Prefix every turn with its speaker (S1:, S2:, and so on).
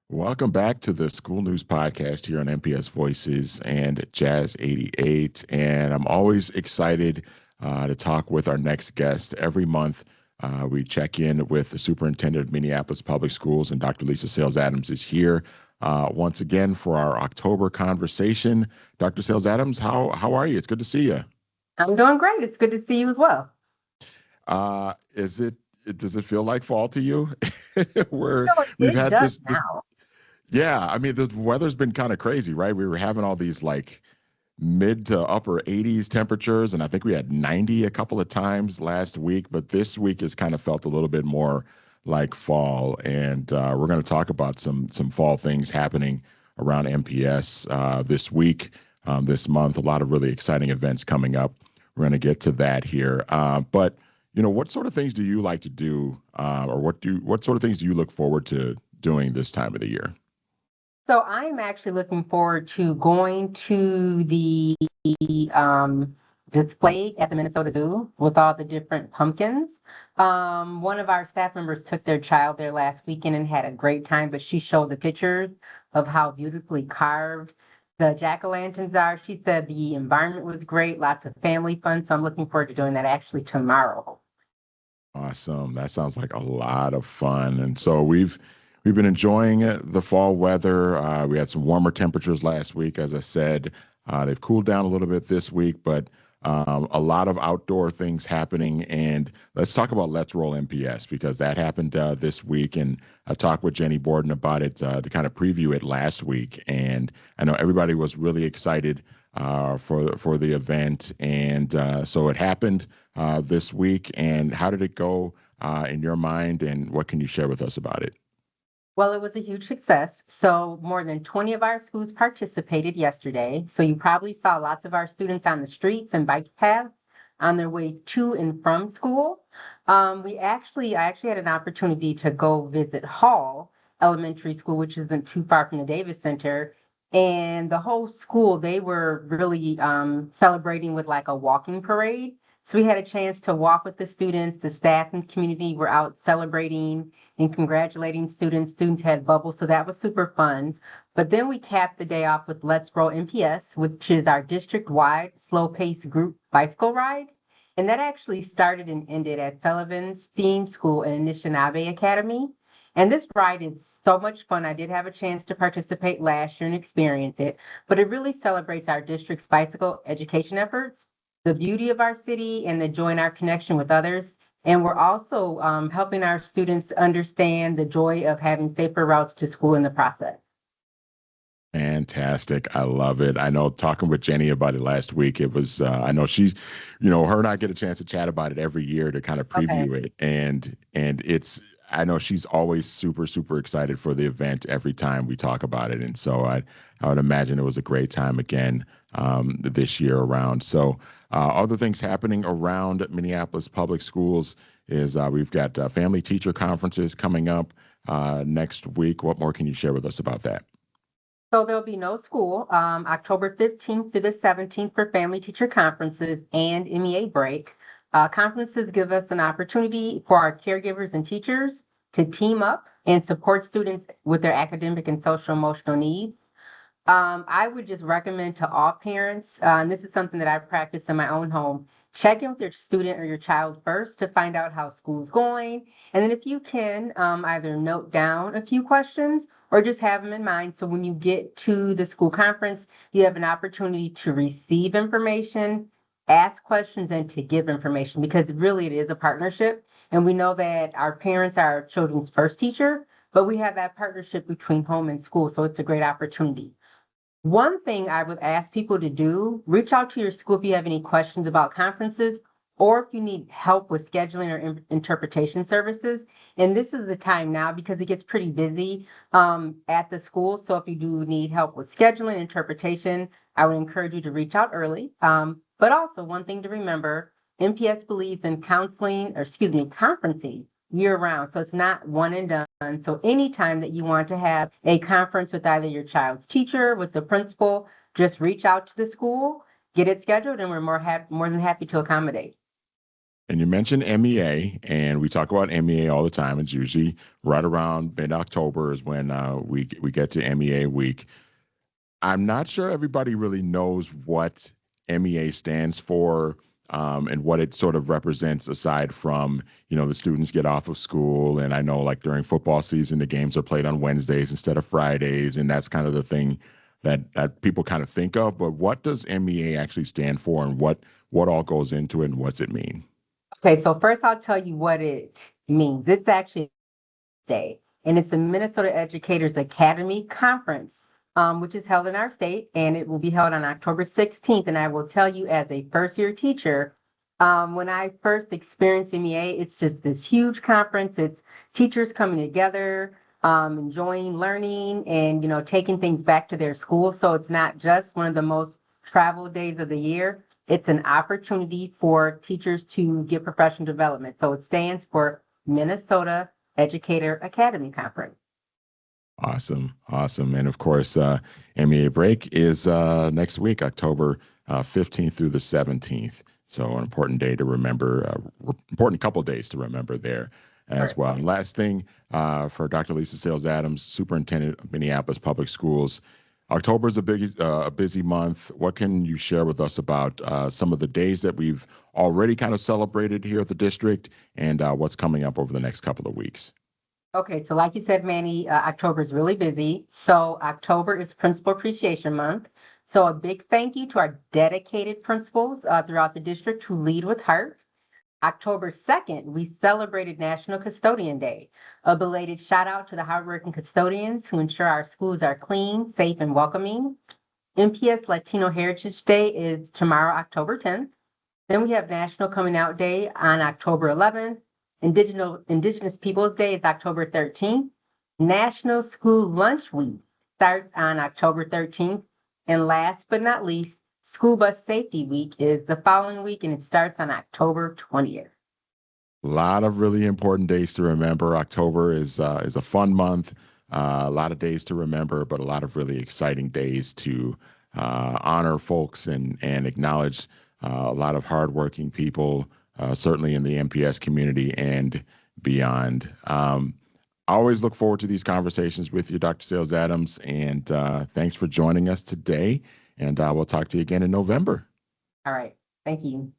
S1: Welcome back to the School News Podcast here on MPS Voices and Jazz 88. And I'm always excited to talk with our next guest. Every month, we check in with the Superintendent of Minneapolis Public Schools, and Dr. Lisa Sayles-Adams is here once again for our October conversation. Dr. Sayles-Adams, how are you? It's good to see you.
S2: I'm doing great. It's good to see you as well.
S1: Is it? Does it feel like fall to you? Where
S2: No,
S1: we've
S2: it
S1: had
S2: does
S1: this.
S2: now.
S1: Yeah, I mean the weather's been kind of crazy, right? We were having all these like mid to upper 80s temperatures, and I think we had 90 a couple of times last week, but this week has kind of felt a little bit more like fall. And we're going to talk about some fall things happening around MPS this week, this month. A lot of really exciting events coming up. We're going to get to that here. But what sort of things do you like to do, or what sort of things do you look forward to doing this time of the year?
S2: So I'm actually looking forward to going to the um, display at the Minnesota Zoo with all the different pumpkins. One of our staff members took their child there last weekend and had a great time, but she showed the pictures of how beautifully carved the jack-o'-lanterns are. She said the environment was great, lots of family fun. So I'm looking forward to doing that actually tomorrow.
S1: Awesome. That sounds like a lot of fun. And so we've been enjoying the fall weather. We had some warmer temperatures last week, as I said. They've cooled down a little bit this week, but a lot of outdoor things happening. And let's talk about Let's Roll MPS because that happened this week. And I talked with Jenny Borden about it to kind of preview it last week. And I know everybody was really excited for the event. And so it happened this week. And how did it go in your mind? And what can you share with us about it?
S2: Well, it was a huge success. So more than 20 of our schools participated yesterday. So you probably saw lots of our students on the streets and bike paths on their way to and from school. I actually had an opportunity to go visit Hall Elementary School, which isn't too far from the Davis Center. And the whole school, they were really celebrating with like a walking parade. So we had a chance to walk with the students, the staff and community were out celebrating and congratulating students. Students had bubbles, so that was super fun. But then we capped the day off with Let's Roll MPS, which is our district-wide slow-paced group bicycle ride. And that actually started and ended at Sullivan's Theme School and Anishinaabe Academy. And this ride is so much fun. I did have a chance to participate last year and experience it, but it really celebrates our district's bicycle education efforts, the beauty of our city, and the joy in our connection with others. And we're also helping our students understand the joy of having safer routes to school in the process.
S1: Fantastic. I love it. I know talking with Jenny about it last week, it was, I know she's, her and I get a chance to chat about it every year to kind of
S2: Okay.
S1: preview it. And it's, I know she's always super, super excited for the event every time we talk about it. And so I would imagine it was a great time again this year around. So other things happening around Minneapolis public schools is we've got family teacher conferences coming up next week. What more can you share with us about that?
S2: So there'll be no school October 15th to the 17th for family teacher conferences and MEA break. Conferences give us an opportunity for our caregivers and teachers to team up and support students with their academic and social emotional needs. I would just recommend to all parents, and this is something that I practice in my own home, check in with your student or your child first to find out how school's going. And then if you can, either note down a few questions or just have them in mind. So when you get to the school conference, you have an opportunity to receive information, ask questions, and to give information because really it is a partnership. And we know that our parents are our children's first teacher, but we have that partnership between home and school. So it's a great opportunity. One thing I would ask people to do, reach out to your school if you have any questions about conferences or if you need help with scheduling or interpretation services. And this is the time now because it gets pretty busy at the school. So if you do need help with scheduling, interpretation, I would encourage you to reach out early. But also one thing to remember, NPS believes in counseling, or excuse me, conferencing year round. So it's not one and done. So anytime that you want to have a conference with either your child's teacher, with the principal, just reach out to the school, get it scheduled, and we're more than happy to accommodate.
S1: And you mentioned MEA, and we talk about MEA all the time. It's usually right around mid-October is when we get to MEA week. I'm not sure everybody really knows what MEA stands for, and what it sort of represents aside from, the students get off of school. And I know like during football season, the games are played on Wednesdays instead of Fridays. And that's kind of the thing that people kind of think of. But what does MEA actually stand for, and what all goes into it, and what's it mean?
S2: Okay, so first I'll tell you what it means. It's actually a day, and it's the Minnesota Educators Academy Conference, which is held in our state, and it will be held on October 16th. And I will tell you, as a first-year teacher, when I first experienced MEA, it's just this huge conference. It's teachers coming together, enjoying learning, and taking things back to their school. So it's not just one of the most travel days of the year. It's an opportunity for teachers to get professional development. So it stands for Minnesota Educator Academy Conference.
S1: Awesome. Awesome. And of course, MEA break is next week, October 15th through the 17th. So an important day to remember, important couple days to remember there as well. And last thing, for Dr. Lisa Sayles-Adams, Superintendent of Minneapolis Public Schools, October is a busy month. What can you share with us about some of the days that we've already kind of celebrated here at the district, and what's coming up over the next couple of weeks?
S2: Okay, so like you said, Manny, October is really busy. So October is Principal Appreciation Month. So a big thank you to our dedicated principals throughout the district who lead with heart. October 2nd, we celebrated National Custodian Day. A belated shout out to the hardworking custodians who ensure our schools are clean, safe, and welcoming. MPS Latino Heritage Day is tomorrow, October 10th. Then we have National Coming Out Day on October 11th. Indigenous Peoples Day is October 13th. National School Lunch Week starts on October 13th. And last but not least, School Bus Safety Week is the following week, and it starts on October 20th.
S1: A lot of really important days to remember. October is a fun month. A lot of days to remember, but a lot of really exciting days to honor folks and acknowledge a lot of hardworking people, certainly in the MPS community and beyond. I always look forward to these conversations with you, Dr. Sayles-Adams, and thanks for joining us today. And we'll talk to you again in November.
S2: All right. Thank you.